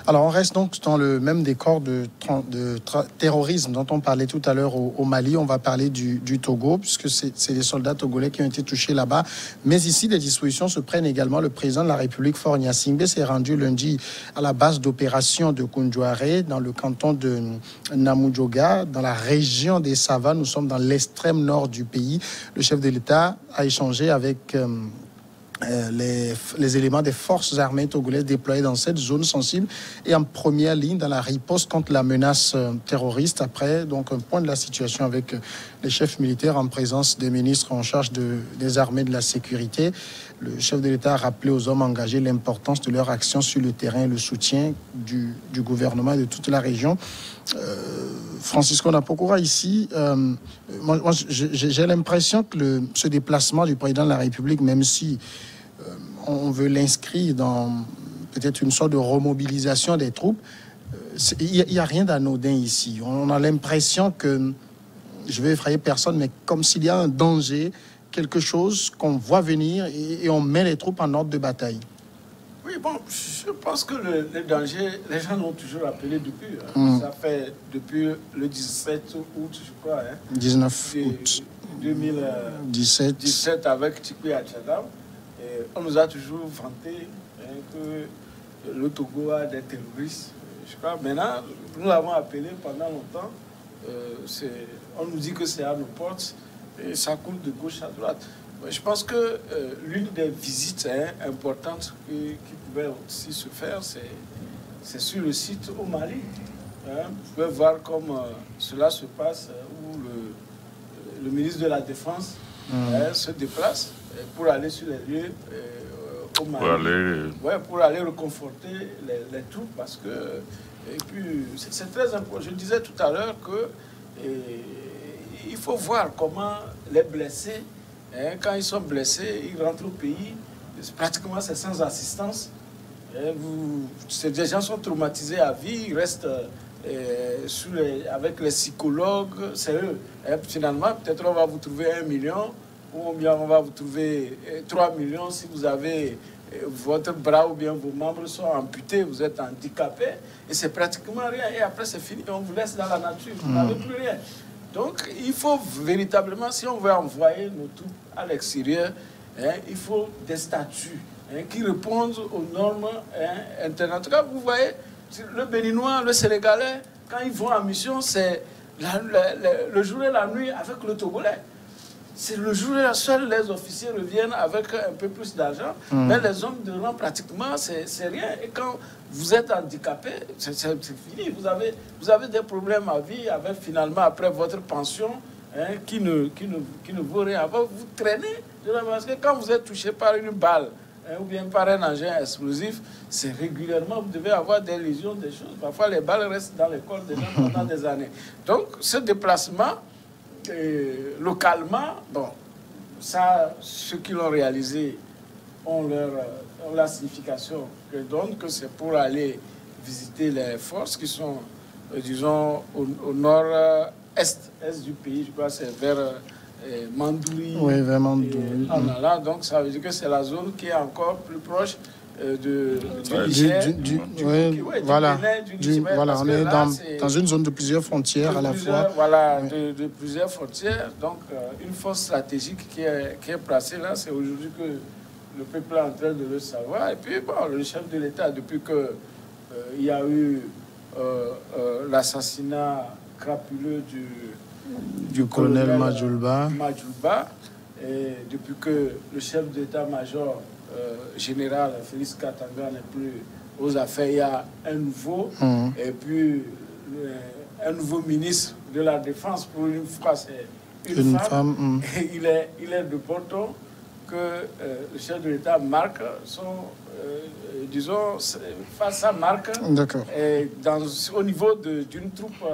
Alors, on reste donc dans le même décor de terrorisme dont on parlait tout à l'heure au Mali. On va parler du Togo, puisque c'est les soldats togolais qui ont été touchés là-bas. Mais ici, les dispositions se prennent également. Le président de la République, Faure Gnassingbé, s'est rendu lundi à la base d'opération de Koundouaré, dans le canton de Namudjoga, dans la région des Savanes. Nous sommes dans l'extrême nord du pays. Le chef de l'État a échangé avec les éléments des forces armées togolaises déployées dans cette zone sensible et en première ligne dans la riposte contre la menace terroriste. Après, donc, un point de la situation avec les chefs militaires en présence des ministres en charge des armées de la sécurité. Le chef de l'État a rappelé aux hommes engagés l'importance de leur action sur le terrain et le soutien du gouvernement et de toute la région. Francisco Napokora, ici, moi j'ai l'impression que ce déplacement du président de la République, même si on veut l'inscrire dans peut-être une sorte de remobilisation des troupes, il n'y a rien d'anodin ici. On a l'impression que, je vais effrayer personne, mais comme s'il y a un danger, quelque chose qu'on voit venir et on met les troupes en ordre de bataille. Oui, bon, je pense que le danger, les gens l'ont toujours appelé depuis. Hein. Ça fait depuis le 17 août, je crois. Hein, 19 août 2017 avec Tikwe Atchadam. On nous a toujours vanté que le Togo a des terroristes. Je crois maintenant, nous l'avons appelé pendant longtemps. On nous dit que c'est à nos portes et ça coule de gauche à droite. Je pense que l'une des visites importantes qui pouvait aussi se faire, c'est sur le site au Mali. Vous pouvez voir comment cela se passe, où le ministre de la Défense se déplace pour aller sur les lieux au Mali. Pour aller reconforter les troupes, parce que et puis c'est très important. Je disais tout à l'heure que il faut voir comment les blessés, quand ils sont blessés, ils rentrent au pays, pratiquement c'est sans assistance. Des gens sont traumatisés à vie, ils restent avec les psychologues, c'est eux. Finalement, peut-être on va vous trouver 1 million, ou bien on va vous trouver 3 millions si vous avez votre bras ou bien vos membres sont amputés, vous êtes handicapé, et c'est pratiquement rien. Et après c'est fini, on vous laisse dans la nature, vous n'avez plus rien. Donc, il faut véritablement, si on veut envoyer nos troupes à l'extérieur, il faut des statuts qui répondent aux normes internationales. En tout cas, vous voyez, le Béninois, le Sénégalais, quand ils vont en mission, c'est le jour et la nuit avec le Togolais. C'est le jour et la seule, les officiers reviennent avec un peu plus d'argent, mais les hommes de rang, pratiquement, c'est rien. Et quand vous êtes handicapé, c'est fini. Vous avez des problèmes à vie, avec finalement, après votre pension, qui ne vaut rien. Vous traînez, parce que quand vous êtes touché par une balle, ou bien par un engin explosif, c'est régulièrement, vous devez avoir des lésions, des choses. Parfois, les balles restent dans les corps des gens pendant des années. Donc, ce déplacement, localement, bon, ça, ceux qui l'ont réalisé ont la signification que donne, que c'est pour aller visiter les forces qui sont, disons, au nord-est du pays, je crois, c'est vers Mandouri. Oui, vers Mandouri. Donc, ça veut dire que c'est la zone qui est encore plus proche du Niger. Voilà, on est dans une zone de plusieurs frontières à la fois. Voilà, de plusieurs frontières. Donc, une force stratégique qui est placée là, c'est aujourd'hui que le peuple est en train de le savoir. Et puis, bon, le chef de l'État, depuis qu'il y a eu l'assassinat crapuleux du colonel Majulba, et depuis que le chef d'État-major général Félix Katanga n'est plus aux affaires, il y a un nouveau, et puis un nouveau ministre de la Défense, pour une fois c'est une femme. Et il est de bon ton que le chef de l'État marque sa marque au niveau d'une troupe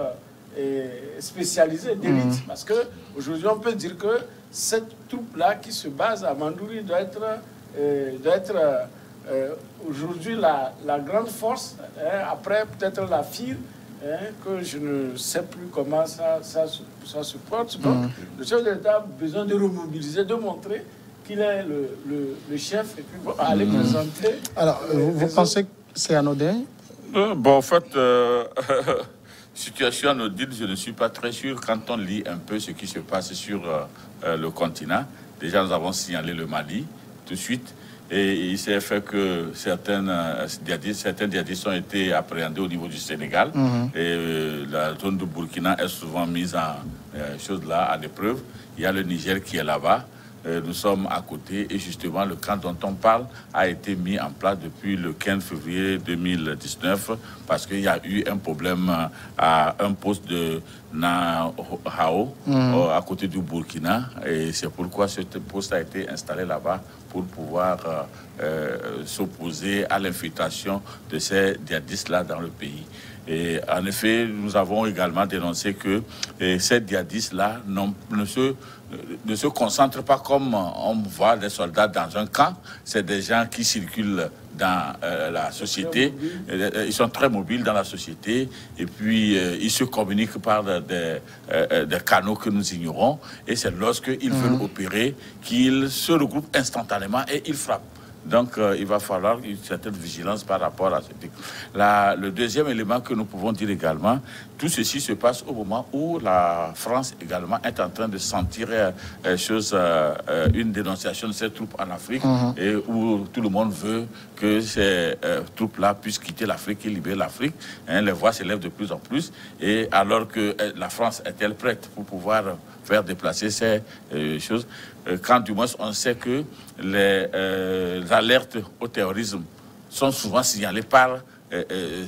spécialisée d'élite. Parce qu'aujourd'hui, on peut dire que cette troupe-là qui se base à Mandouri doit être aujourd'hui la grande force, après peut-être la FIR, que je ne sais plus comment ça se porte. Donc, le chef de l'État a besoin de remobiliser, de montrer qu'il est le chef, et puis aller présenter. Alors, vous pensez que c'est anodin? Bon, en fait, situation anodine, je ne suis pas très sûr quand on lit un peu ce qui se passe sur le continent. Déjà, nous avons signalé le Mali tout de suite. Et il s'est fait que certains djihadistes ont été appréhendés au niveau du Sénégal. Et la zone de Burkina est souvent mise en chose là à l'épreuve. Il y a le Niger qui est là-bas. Nous sommes à côté et justement le camp dont on parle a été mis en place depuis le 15 février 2019 parce qu'il y a eu un problème à un poste de Nahao à côté du Burkina et c'est pourquoi ce poste a été installé là-bas pour pouvoir s'opposer à l'infiltration de ces djihadistes-là dans le pays. Et en effet, nous avons également dénoncé que ces djihadistes-là ne se concentrent pas comme on voit des soldats dans un camp. C'est des gens qui circulent dans la société. Ils sont très mobiles dans la société. Et puis, ils se communiquent par des canaux que nous ignorons. Et c'est lorsqu'ils veulent opérer qu'ils se regroupent instantanément et ils frappent. Donc, il va falloir une certaine vigilance par rapport à ce truc. Le deuxième élément que nous pouvons dire également, tout ceci se passe au moment où la France également est en train de sentir une dénonciation de ces troupes en Afrique et où tout le monde veut que ces troupes-là puissent quitter l'Afrique et libérer l'Afrique. Les voix s'élèvent de plus en plus. Et alors que la France est-elle prête pour pouvoir faire déplacer ces choses, quand du moins on sait que les alertes au terrorisme sont souvent signalées par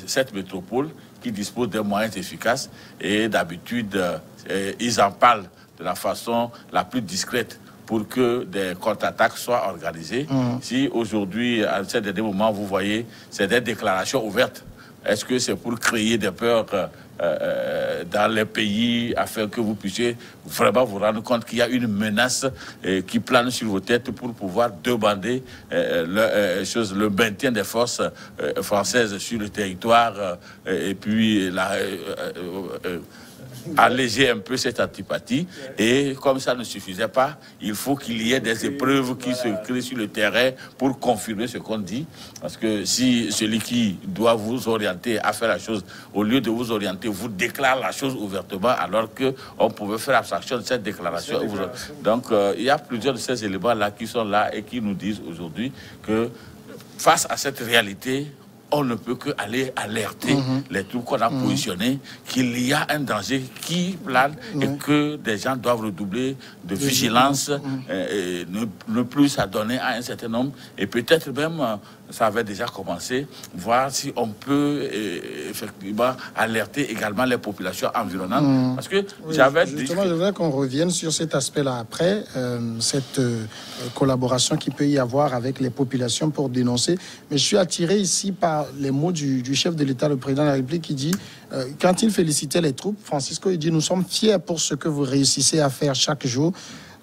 cette métropole qui dispose des moyens efficaces et d'habitude ils en parlent de la façon la plus discrète pour que des contre-attaques soient organisées. Si aujourd'hui, à ce dernier moment, vous voyez, c'est des déclarations ouvertes. Est-ce que c'est pour créer des peurs dans les pays afin que vous puissiez vraiment vous rendre compte qu'il y a une menace qui plane sur vos têtes pour pouvoir demander le maintien des forces françaises sur le territoire et puis alléger un peu cette antipathie. Et comme ça ne suffisait pas, il faut qu'il y ait des épreuves qui se créent sur le terrain pour confirmer ce qu'on dit. Parce que si celui qui doit vous orienter à faire la chose, au lieu de vous orienter, vous déclare la chose ouvertement, alors qu'on pouvait faire abstraction de cette déclaration. Donc, il y a plusieurs de ces éléments-là qui sont là et qui nous disent aujourd'hui que face à cette réalité, on ne peut qu'aller alerter les troupes qu'on a positionnées qu'il y a un danger qui plane et que des gens doivent redoubler de vigilance et ne plus s'adonner à un certain nombre. Et peut-être même, ça avait déjà commencé, voir si on peut effectivement alerter également les populations environnantes. Parce que j'avais dit... Justement, je voudrais qu'on revienne sur cet aspect-là après, cette collaboration qu'il peut y avoir avec les populations pour dénoncer. Mais je suis attiré ici par les mots du chef de l'État, le président de la République, qui dit, quand il félicitait les troupes, Francisco, il dit, nous sommes fiers pour ce que vous réussissez à faire chaque jour.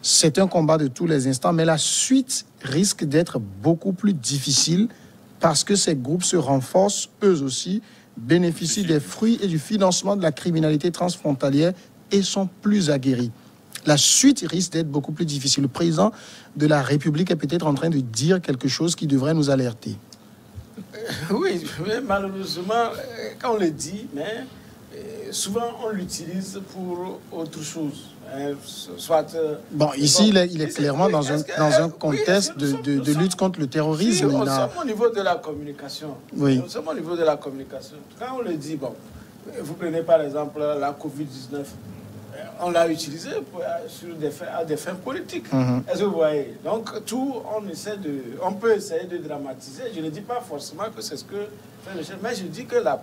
C'est un combat de tous les instants, mais la suite risque d'être beaucoup plus difficile parce que ces groupes se renforcent eux aussi, bénéficient des fruits et du financement de la criminalité transfrontalière et sont plus aguerris. La suite risque d'être beaucoup plus difficile. Le président de la République est peut-être en train de dire quelque chose qui devrait nous alerter. Oui, mais malheureusement, quand on le dit, mais souvent on l'utilise pour autre chose. Soit, bon, ici, il est clairement dans un contexte de lutte contre le terrorisme. Si, au niveau de la communication. Oui. Au niveau de la communication. Quand on le dit, bon, vous prenez par exemple la Covid-19, on l'a utilisé à des fins politiques. Est-ce que vous voyez? Donc, tout, on peut essayer de dramatiser. Je ne dis pas forcément que c'est ce que fait le chef, mais je dis que la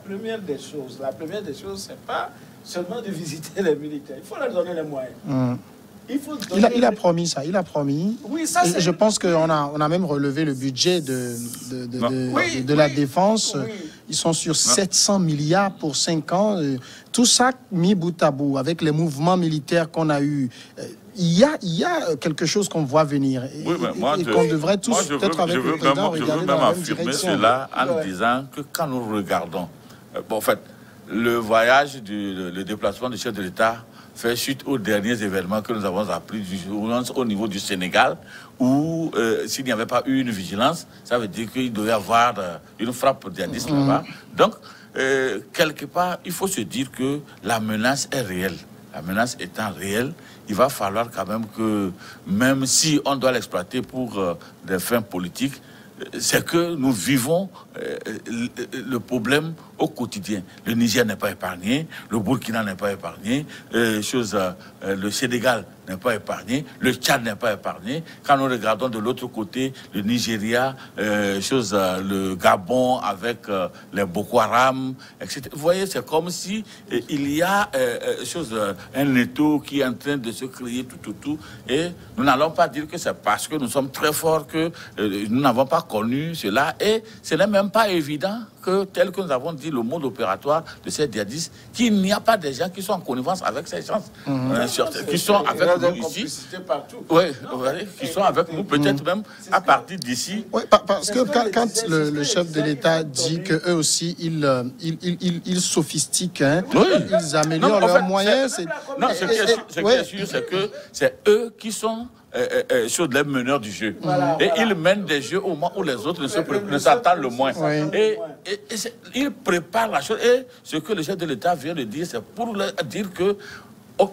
première des choses, c'est pas seulement de visiter les militaires. Il faut leur donner les moyens. Il a promis ça, il a promis. Oui, ça, et je pense qu'on a même relevé le budget de la défense. Oui. Ils sont sur 700 milliards pour 5 ans. Tout ça mis bout à bout, avec les mouvements militaires qu'on a eus. Il y a quelque chose qu'on voit venir et qu'on devrait tous, peut-être avec le président, regarder dans la même direction. Je veux même affirmer cela en disant que quand nous regardons, bon, en fait, le voyage, le déplacement du chef de l'État fait suite aux derniers événements que nous avons appris au niveau du Sénégal, où s'il n'y avait pas eu une vigilance, ça veut dire qu'il devait y avoir une frappe djihadiste là-bas. Donc, quelque part, il faut se dire que la menace est réelle. La menace étant réelle, il va falloir quand même que, même si on doit l'exploiter pour des fins politiques, c'est que nous vivons le problème au quotidien. Le Niger n'est pas épargné, le Burkina n'est pas épargné, le Sénégal n'est pas épargné, le Tchad n'est pas épargné. Quand nous regardons de l'autre côté, le Nigeria, le Gabon avec les Boko Haram, etc. Vous voyez, c'est comme si il y a un étau qui est en train de se créer tout. Et nous n'allons pas dire que c'est parce que nous sommes très forts que nous n'avons pas connu cela. Et ce n'est même pas évident que, tel que nous avons dit, le mode opératoire de ces djihadistes, qu'il n'y a pas des gens qui sont en connivence avec ces gens, qui sont avec nous ici. Oui, qui sont avec nous, peut-être même à partir d'ici. Oui, parce que quand le chef de l'État dit qu'eux aussi, ils sophistiquent, hein, ils améliorent leurs moyens. Non, ce qui est sûr, c'est que c'est eux qui sont sur les meneurs du jeu. Et ils mènent des jeux au moment où les autres ne s'attendent le moins. Et ils préparent la chose. Et ce que le chef de l'État vient de dire, c'est pour leur dire que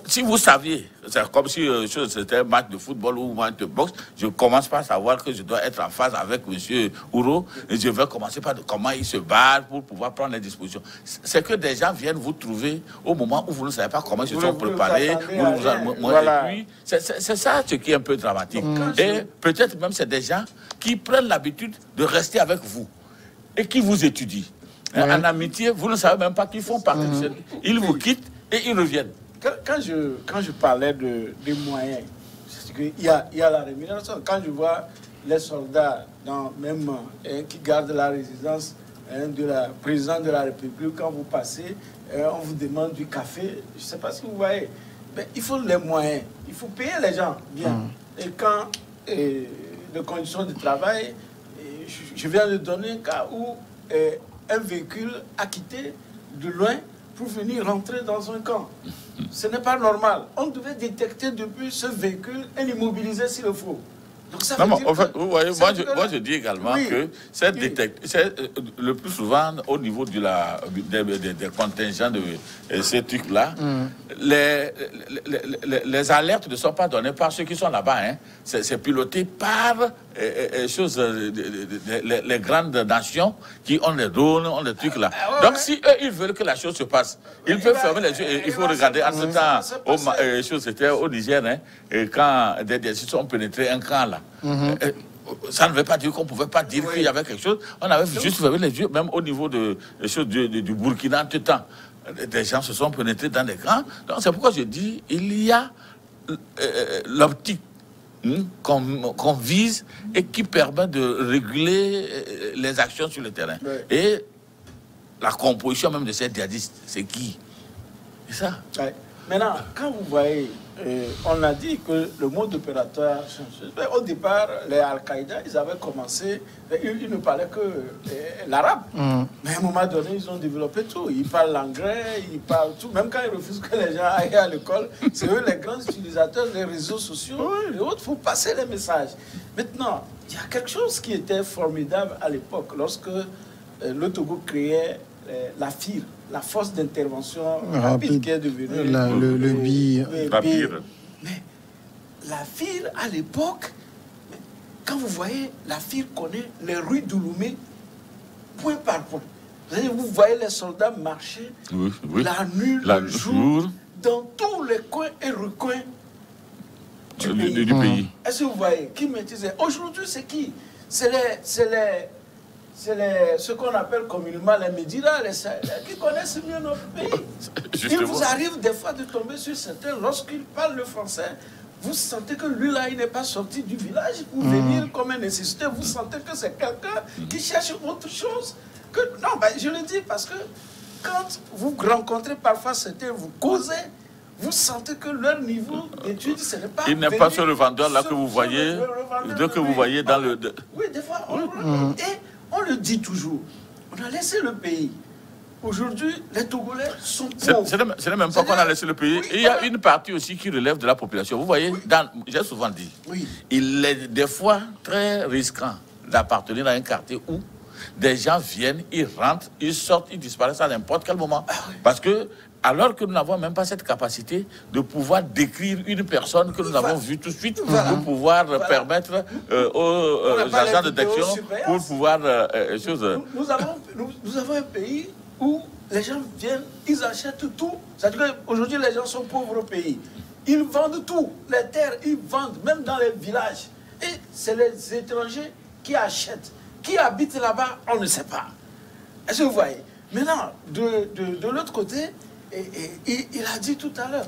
si vous saviez, c'est comme si c'était un match de football ou un match de boxe, je commence par savoir que je dois être en phase avec M. Ouro, et je vais commencer par comment il se bat pour pouvoir prendre les dispositions. C'est que des gens viennent vous trouver au moment où vous ne savez pas comment ils se sont préparés. Et puis, c'est ça ce qui est un peu dramatique. Et peut-être même c'est des gens qui prennent l'habitude de rester avec vous et qui vous étudient. En amitié, vous ne savez même pas qu'ils font partie de cette... Ils vous quittent et ils reviennent. Quand je parlais des moyens, c'est qu'il y a la rémunération. Quand je vois les soldats, qui gardent la résidence de la présidente de la République, quand vous passez, on vous demande du café, je ne sais pas si vous voyez. Mais il faut les moyens, il faut payer les gens bien. Et quand les conditions de travail, je viens de donner un cas où un véhicule a quitté de loin pour venir rentrer dans un camp. Ce n'est pas normal. On devait détecter depuis ce véhicule et l'immobiliser s'il le faut. Donc ça en fait, vous voyez, moi je dis également que c'est le plus souvent au niveau des contingents de ces trucs-là, les alertes ne sont pas données par ceux qui sont là-bas. Hein. C'est piloté par les grandes nations qui ont les drones, ont les trucs là. Donc si eux, ils veulent que la chose se passe, ils peuvent fermer les yeux. Il faut regarder en ce temps, c'était au Niger, hein, et quand des décisions ont pénétré un camp là. Ça ne veut pas dire qu'on ne pouvait pas dire qu'il y avait quelque chose. On avait juste fermé les yeux, même au niveau du Burkina, tout le temps. Des gens se sont pénétrés dans les camps. Donc c'est pourquoi je dis, il y a l'optique qu'on vise et qui permet de réguler les actions sur le terrain. Et la composition même de ces djihadistes, c'est qui? C'est ça. Maintenant, quand vous voyez, on a dit que le mode opératoire change. Au départ, les Al-Qaïda, ils avaient commencé, ils ne parlaient que l'arabe. Mais à un moment donné, ils ont développé tout. Ils parlent l'anglais, ils parlent tout. Même quand ils refusent que les gens aillent à l'école, c'est eux les grands utilisateurs des réseaux sociaux et autres. Il faut passer les messages. Maintenant, il y a quelque chose qui était formidable à l'époque, lorsque le Togo créait la FIR, la force d'intervention rapide qui est devenue le BIR. Mais la FIR à l'époque, quand vous voyez, la FIR connaît les rues d'Ouloumé point par point. Vous voyez les soldats marcher la nuit, le jour, dans tous les coins et recoins du pays. Est-ce que vous voyez qui maîtrisait? Aujourd'hui, c'est qui? C'est ce qu'on appelle communément les médias, qui connaissent mieux notre pays. Il vous arrive des fois de tomber sur certains, lorsqu'ils parlent le français, vous sentez que lui-là, il n'est pas sorti du village pour venir comme un nécessité. Vous sentez que c'est quelqu'un qui cherche autre chose. Non, je le dis parce que quand vous rencontrez parfois certains, vous causez, vous sentez que leur niveau d'études, ce n'est pas... Il n'est pas sur le vendeur-là que vous voyez, vous voyez dans le... Oui, des fois, et on le dit toujours, on a laissé le pays aujourd'hui, les Togolais sont pauvres. Ce n'est même pas qu'on a laissé le pays. Oui, il y a une partie aussi qui relève de la population. Vous voyez, j'ai souvent dit, il est des fois très risquant d'appartenir à un quartier où des gens viennent, ils rentrent, ils sortent, ils disparaissent à n'importe quel moment. Parce que, alors que nous n'avons même pas cette capacité de pouvoir décrire une personne que nous avons vue tout de suite, pour pouvoir permettre aux agents de détection, pour pouvoir... Nous avons un pays où les gens viennent, ils achètent tout. C'est-à-dire qu'aujourd'hui, les gens sont pauvres au pays. Ils vendent tout. Les terres, ils vendent, même dans les villages. Et c'est les étrangers qui achètent. Qui habitent là-bas, on ne sait pas. Est-ce que vous voyez? Maintenant, de l'autre côté, il a dit tout à l'heure,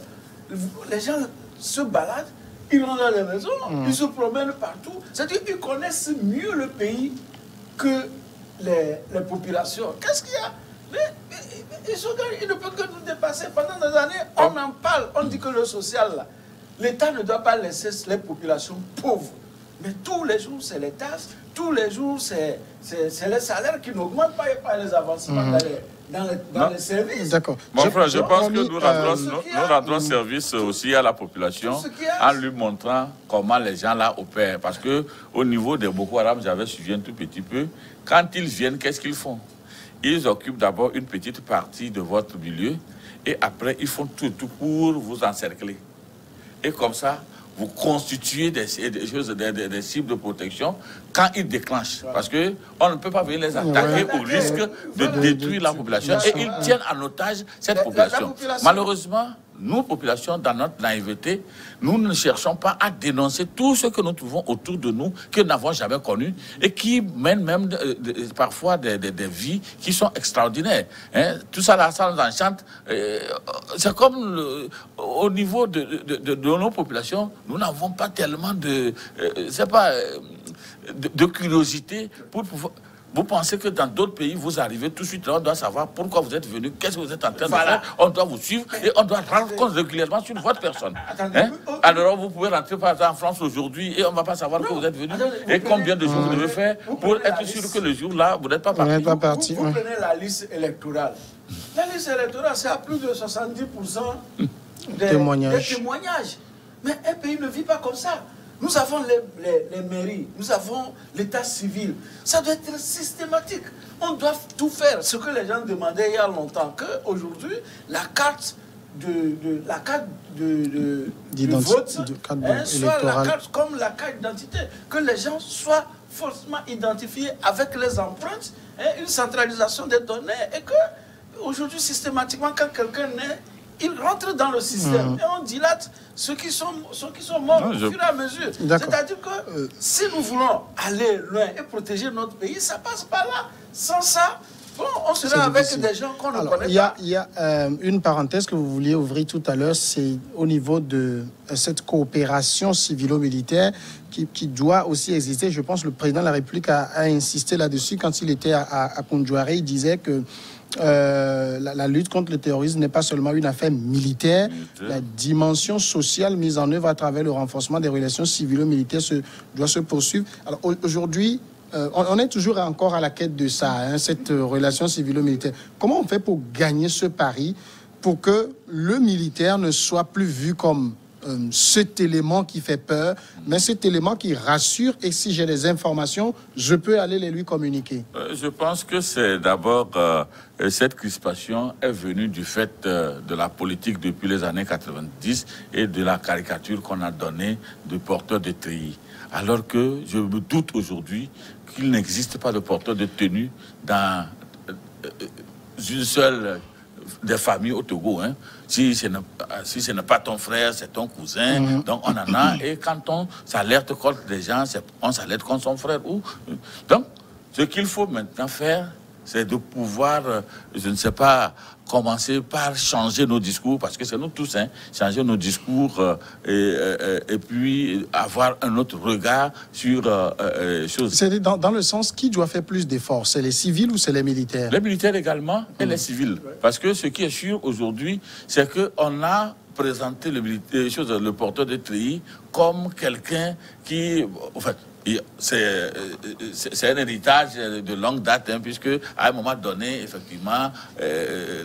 les gens se baladent, ils vont dans les maisons, ils se promènent partout. C'est-à-dire qu'ils connaissent mieux le pays que les populations. Qu'est-ce qu'il y a? Ils ne peuvent que nous dépasser. Pendant des années, on en parle. On dit que le social, l'État ne doit pas laisser les populations pauvres. Mais tous les jours, c'est les taxes. Tous les jours, c'est les salaires qui n'augmentent pas et pas les avancements dans les services. D'accord. Mon frère, je pense que nous rendrons service aussi à la population en lui montrant comment les gens là opèrent. Parce qu'au niveau des Boko Haram, j'avais suivi un tout petit peu. Quand ils viennent, qu'est-ce qu'ils font? Ils occupent d'abord une petite partie de votre milieu et après, ils font tout pour vous encercler. Et comme ça, vous constituez des cibles de protection quand ils déclenchent. Parce qu'on ne peut pas venir les attaquer au risque de détruire la population. Et ils tiennent en otage cette population. Malheureusement, nous, population, dans notre naïveté, nous ne cherchons pas à dénoncer tout ce que nous trouvons autour de nous, que nous n'avons jamais connu, et qui mènent même parfois des vies qui sont extraordinaires. Hein? Tout ça, là, ça nous enchante. C'est comme au niveau de nos populations, nous n'avons pas tellement de curiosité pour pouvoir... Vous pensez que dans d'autres pays, vous arrivez tout de suite, on doit savoir pourquoi vous êtes venu, qu'est-ce que vous êtes en train de faire, on doit vous suivre et on doit rendre compte régulièrement sur votre personne. Hein? Alors vous pouvez rentrer par exemple en France aujourd'hui et on ne va pas savoir que vous êtes venu et combien de jours vous devez faire pour être sûr que le jour-là, vous n'êtes pas parti. Vous prenez la liste électorale. La liste électorale, c'est à plus de 70% des témoignages. Mais un pays ne vit pas comme ça. Nous avons les mairies, nous avons l'état civil. Ça doit être systématique. On doit tout faire. Ce que les gens demandaient il y a longtemps, qu'aujourd'hui, la carte de vote soit la carte comme la carte d'identité. Que les gens soient forcément identifiés avec les empreintes, une centralisation des données. Et que aujourd'hui, systématiquement, quand quelqu'un naît, il rentre dans le système et on dilate ceux qui sont morts au fur et à mesure. C'est-à-dire que si nous voulons aller loin et protéger notre pays, ça passe par là. Sans ça, bon, on sera avec des gens qu'on ne connaît pas. Il y a une parenthèse que vous vouliez ouvrir tout à l'heure, c'est au niveau de cette coopération civilo-militaire qui doit aussi exister. Je pense que le président de la République a insisté là-dessus quand il était à Koundouaré. Il disait que la lutte contre le terrorisme n'est pas seulement une affaire militaire. La dimension sociale mise en œuvre à travers le renforcement des relations civilo-militaires doit se poursuivre. Alors aujourd'hui, on est toujours encore à la quête de ça, hein, cette relation civilo-militaire. Comment on fait pour gagner ce pari, pour que le militaire ne soit plus vu comme cet élément qui fait peur, mais cet élément qui rassure, et si j'ai des informations, je peux aller les lui communiquer? Je pense que c'est d'abord cette crispation est venue du fait de la politique depuis les années 90 et de la caricature qu'on a donnée de porteurs de treillis. Alors que je me doute aujourd'hui qu'il n'existe pas de porteur de tenue dans une seule des familles au Togo. Hein. Si ce n'est pas ton frère, c'est ton cousin. Donc on en a. Et quand on s'alerte contre des gens, on s'alerte contre son frère. Donc ce qu'il faut maintenant faire, c'est de pouvoir, je ne sais pas, commencer par changer nos discours, parce que c'est nous tous, hein, changer nos discours et puis avoir un autre regard sur choses. C'est dans le sens, qui doit faire plus d'efforts? C'est les civils ou c'est les militaires? Les militaires également et les civils. Parce que ce qui est sûr aujourd'hui, c'est qu'on a présenté le porteur de treillis comme quelqu'un qui... En fait, c'est un héritage de longue date, hein, puisque à un moment donné, effectivement,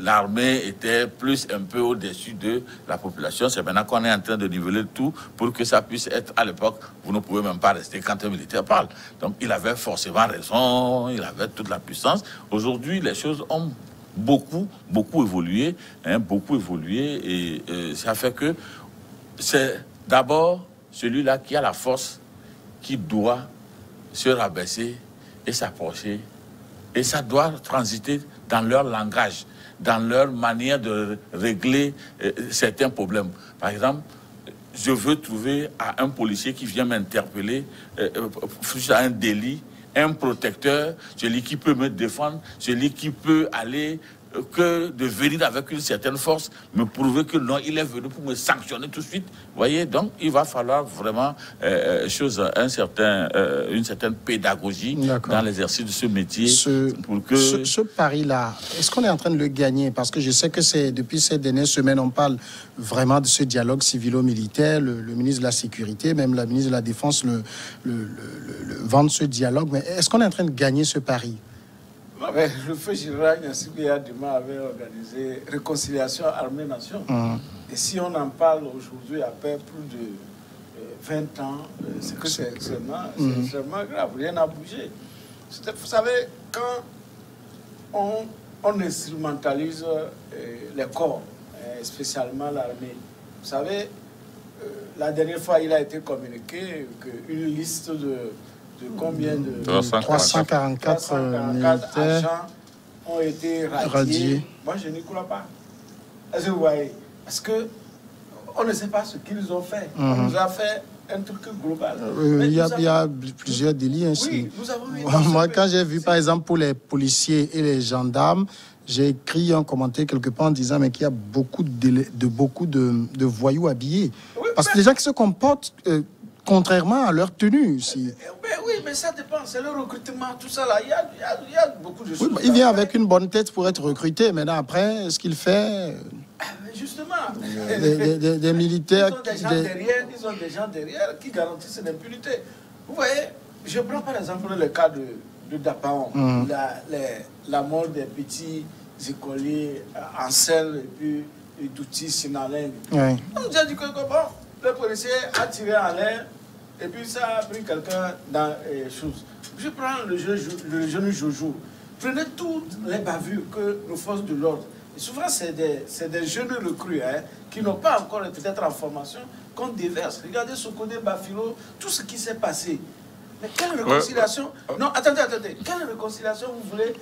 l'armée était plus un peu au-dessus de la population. C'est maintenant qu'on est en train de niveler tout pour que ça puisse être, à l'époque, vous ne pouvez même pas rester quand un militaire parle. Donc il avait forcément raison, il avait toute la puissance. Aujourd'hui, les choses ont beaucoup évolué, hein, et ça fait que c'est d'abord celui-là qui a la force qui doit se rabaisser et s'approcher. Et ça doit transiter dans leur langage, dans leur manière de régler certains problèmes. Par exemple, je veux trouver à un policier qui vient m'interpeller sur un délit, un protecteur, celui qui peut me défendre, celui qui peut aller que de venir avec une certaine force, me prouver que non, il est venu pour me sanctionner tout de suite. Vous voyez, donc il va falloir vraiment une certaine pédagogie dans l'exercice de ce métier. Ce pari-là, est-ce qu'on est en train de le gagner? Parce que je sais que depuis ces dernières semaines, on parle vraiment de ce dialogue civilo-militaire. Le ministre de la Sécurité, même la ministre de la Défense vendent ce dialogue. Mais est-ce qu'on est en train de gagner ce pari? Le feu général Gnassingbé Adima avait organisé Réconciliation Armée-Nation. Et si on en parle aujourd'hui, après plus de 20 ans, c'est que c'est extrêmement grave. Rien n'a bougé. Vous savez, quand on instrumentalise les corps, spécialement l'armée, vous savez, la dernière fois, il a été communiqué qu'une liste de combien de 344 militaires agents ont été radiés. Moi, je n'y crois pas. Est-ce que vous voyez? Parce que on ne sait pas ce qu'ils ont fait. On nous a fait un truc global. Il y a plusieurs délits ainsi. Oui, nous avons mis moi, quand j'ai vu, par exemple, pour les policiers et les gendarmes, j'ai écrit un commentaire quelque part en disant mais qu'il y a beaucoup de voyous habillés. Oui, parce que les gens qui se comportent contrairement à leur tenue. Oui, mais ça dépend. C'est le recrutement, tout ça là. Il y a beaucoup de choses. Oui, il vient avec une bonne tête pour être recruté. Maintenant, après, ce qu'il fait... Justement. Des militaires... Ils ont des gens derrière qui garantissent l'impunité. Vous voyez, je prends par exemple le cas de Dapaon. La mort des petits écoliers Ansel et puis d'outils Sinaleng. On nous a dit que le policier a tiré en l'air et puis ça a pris quelqu'un dans les choses. Je prends le jeune Jojo. Prenez toutes les bavures que nos forces de l'ordre. Et souvent, c'est des jeunes recrues qui n'ont pas encore peut-être en formation qu'on déverse. Regardez Sokodé Bafilo, tout ce qui s'est passé. Mais quelle réconciliation? Non, attendez. Quelle réconciliation vous voulez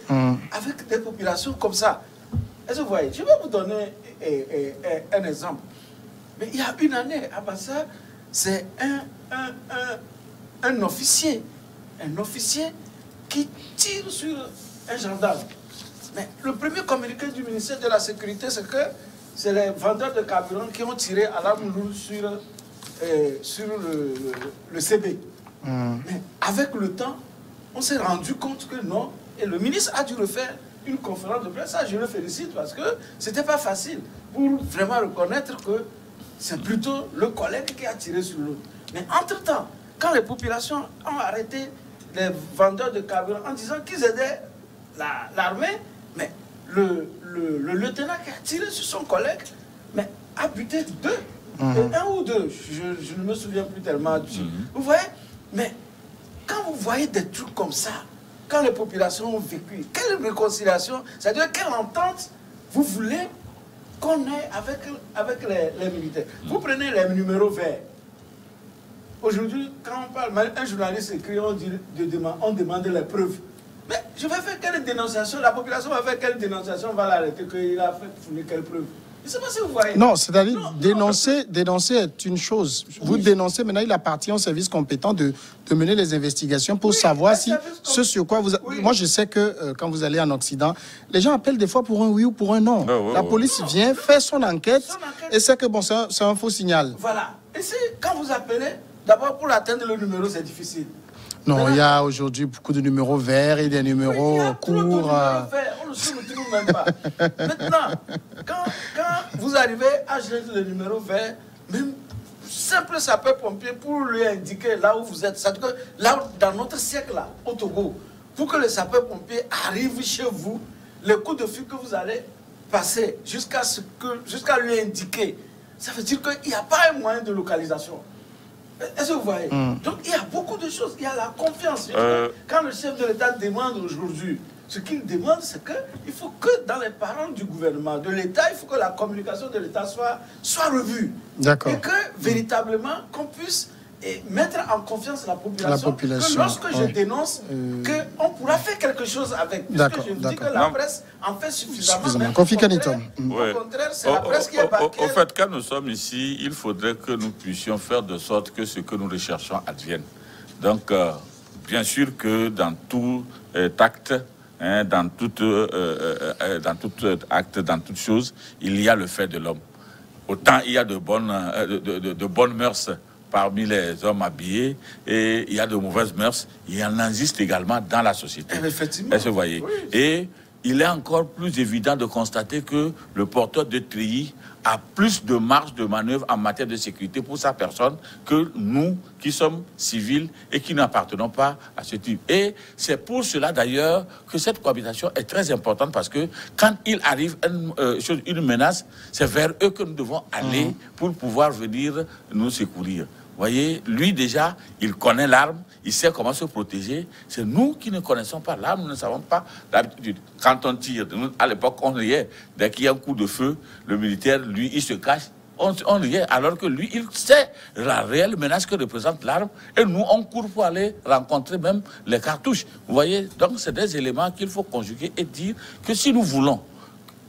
avec des populations comme ça? Est-ce que vous voyez? Je vais vous donner un exemple. Mais il y a une année, à Bassa, c'est un officier qui tire sur un gendarme. Mais le premier communiqué du ministère de la Sécurité, c'est que c'est les vendeurs de carburant qui ont tiré à l'arme lourde sur le CB. Mais avec le temps, on s'est rendu compte que non. Et le ministre a dû refaire une conférence de presse. Ça, je le félicite parce que ce n'était pas facile pour vraiment reconnaître que c'est plutôt le collègue qui a tiré sur l'autre. Mais entre-temps, quand les populations ont arrêté les vendeurs de carburant en disant qu'ils aidaient l'armée, mais le lieutenant qui a tiré sur son collègue a buté deux. Un ou deux, je ne me souviens plus tellement. Vous voyez? Mais quand vous voyez des trucs comme ça, quand les populations ont vécu, quelle réconciliation, c'est-à-dire quelle entente vous voulez qu'on ait avec les militaires. Vous prenez les numéros verts. Aujourd'hui, quand on parle, un journaliste écrit, on demande les preuves. Mais je vais faire quelle dénonciation? La population va faire quelle dénonciation? On va l'arrêter, qu'il a fait fournir quelle preuve? Je ne sais pas si vous voyez. Non, c'est-à-dire dénoncer est une chose. Vous dénoncez, maintenant il appartient au service compétent de mener les investigations pour savoir si ce sur quoi vous... Moi, je sais que quand vous allez en Occident, les gens appellent des fois pour un oui ou pour un non. La police vient, fait son enquête et sait que bon, c'est un faux signal. Voilà. Et quand vous appelez, d'abord pour atteindre le numéro, c'est difficile. Non, il y a aujourd'hui beaucoup de numéros verts et des numéros courts. On ne se retrouve même pas. Maintenant, quand vous arrivez à gérer le numéro vert, même simple sapeur-pompier pour lui indiquer là où vous êtes. C'est-à-dire que là, dans notre siècle, là, au Togo, pour que le sapeur-pompier arrive chez vous, le coup de fil que vous allez passer jusqu'à lui indiquer, ça veut dire qu'il n'y a pas un moyen de localisation. Est-ce que vous voyez? Donc il y a beaucoup de choses. Il y a la confiance. Quand le chef de l'État demande aujourd'hui, ce qu'il demande, c'est qu'il faut que dans les paroles du gouvernement, de l'État, il faut que la communication de l'État soit revue. D'accord. Et que véritablement, qu'on puisse mettre en confiance la population. Que lorsque je dénonce, qu'on pourra faire quelque chose avec. Puisque je dis que la presse en fait suffisamment. Kofi Kanito. Au contraire, c'est la presse qui est baquée. Au fait, quand nous sommes ici, il faudrait que nous puissions faire de sorte que ce que nous recherchons advienne. Donc, bien sûr que dans tout acte, dans tout acte, dans toute chose, il y a le fait de l'homme. Autant il y a de bonnes mœurs parmi les hommes habillés et il y a de mauvaises mœurs, il y en existe également dans la société. Effectivement. Est-ce que vous voyez? Oui. Et il est encore plus évident de constater que le porteur de treillis a plus de marge de manœuvre en matière de sécurité pour sa personne que nous qui sommes civils et qui n'appartenons pas à ce type. Et c'est pour cela d'ailleurs que cette cohabitation est très importante parce que quand il arrive une menace, c'est vers eux que nous devons aller pour pouvoir venir nous secourir. Vous voyez, lui déjà, il connaît l'arme, il sait comment se protéger. C'est nous qui ne connaissons pas l'arme, nous ne savons pas l'habitude. Quand on tire, à l'époque, on riait. Dès qu'il y a un coup de feu, le militaire, lui, il se cache. On riait, alors que lui, il sait la réelle menace que représente l'arme. Et nous, on court pour aller rencontrer même les cartouches. Vous voyez, donc c'est des éléments qu'il faut conjuguer et dire que si nous voulons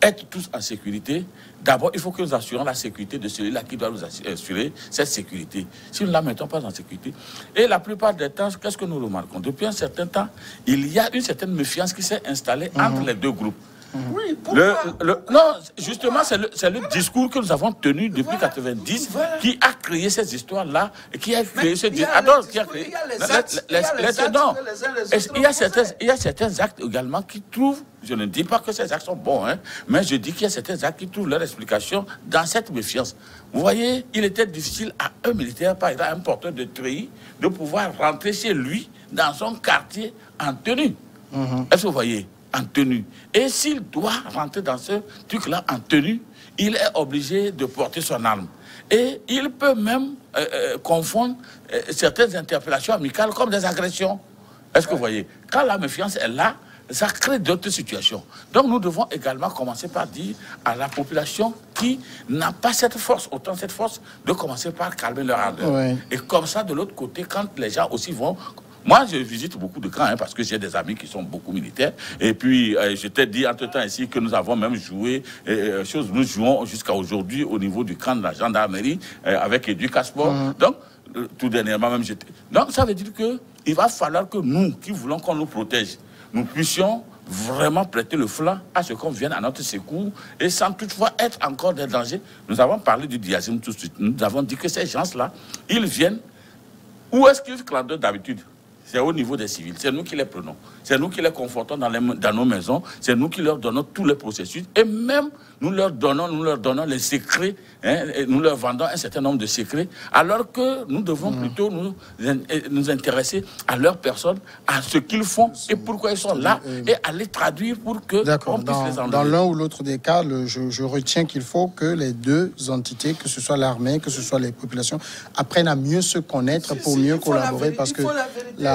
être tous en sécurité, d'abord, il faut que nous assurions la sécurité de celui-là qui doit nous assurer cette sécurité. Si nous ne la mettons pas en sécurité. Et la plupart des temps, qu'est-ce que nous remarquons? Depuis un certain temps, il y a une certaine méfiance qui s'est installée entre les deux groupes. Oui, pourquoi? Non, justement, c'est le discours que nous avons tenu depuis 90 qui a créé ces histoires-là et qui a créé ce discours. Il y a certains actes également qui trouvent, je ne dis pas que ces actes sont bons, mais je dis qu'il y a certains actes qui trouvent leur explication dans cette méfiance. Vous voyez, il était difficile à un militaire, par exemple, un porteur de treillis, de pouvoir rentrer chez lui, dans son quartier, en tenue. Est-ce que vous voyez? En tenue. Et s'il doit rentrer dans ce truc-là en tenue, il est obligé de porter son arme. Et il peut même confondre certaines interpellations amicales comme des agressions. Est-ce que vous voyez? Quand la méfiance est là, ça crée d'autres situations. Donc nous devons également commencer par dire à la population qui n'a pas cette force, autant cette force, de commencer par calmer leur ardeur. Ouais. Et comme ça, de l'autre côté, quand les gens aussi vont... Moi, je visite beaucoup de camps parce que j'ai des amis qui sont beaucoup militaires. Et puis, je t'ai dit entre-temps ici que nous avons même joué, nous jouons jusqu'à aujourd'hui au niveau du camp de la gendarmerie avec Educasport. Donc, tout dernièrement même, j'étais... Donc, ça veut dire qu'il va falloir que nous, qui voulons qu'on nous protège, nous puissions vraiment prêter le flanc à ce qu'on vienne à notre secours et sans toutefois être encore des dangers. Nous avons parlé du diazime tout de suite. Nous avons dit que ces gens-là, ils viennent... Où est-ce qu'ils clandent d'habitude? C'est au niveau des civils. C'est nous qui les prenons. C'est nous qui les confortons dans nos maisons. C'est nous qui leur donnons tous les processus. Et même, nous leur donnons les secrets. Et nous leur vendons un certain nombre de secrets. Alors que nous devons plutôt nous intéresser à leur personne, à ce qu'ils font et pourquoi ils sont là. Et à les traduire pour que on puisse les enlever. Dans l'un ou l'autre des cas, je retiens qu'il faut que les deux entités, que ce soit l'armée, que ce soit les populations, apprennent à mieux se connaître pour mieux collaborer. Parce que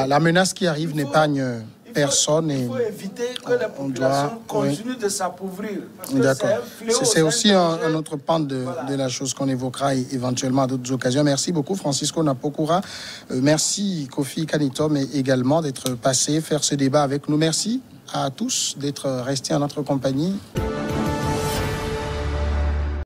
la menace qui arrive n'épargne personne. Il faut éviter que la population continue de s'appauvrir. D'accord. C'est aussi un autre pan de la chose qu'on évoquera éventuellement à d'autres occasions. Merci beaucoup, Francisco Napokura. Merci, Kofi Kanito, mais également d'être passé faire ce débat avec nous. Merci à tous d'être restés en notre compagnie.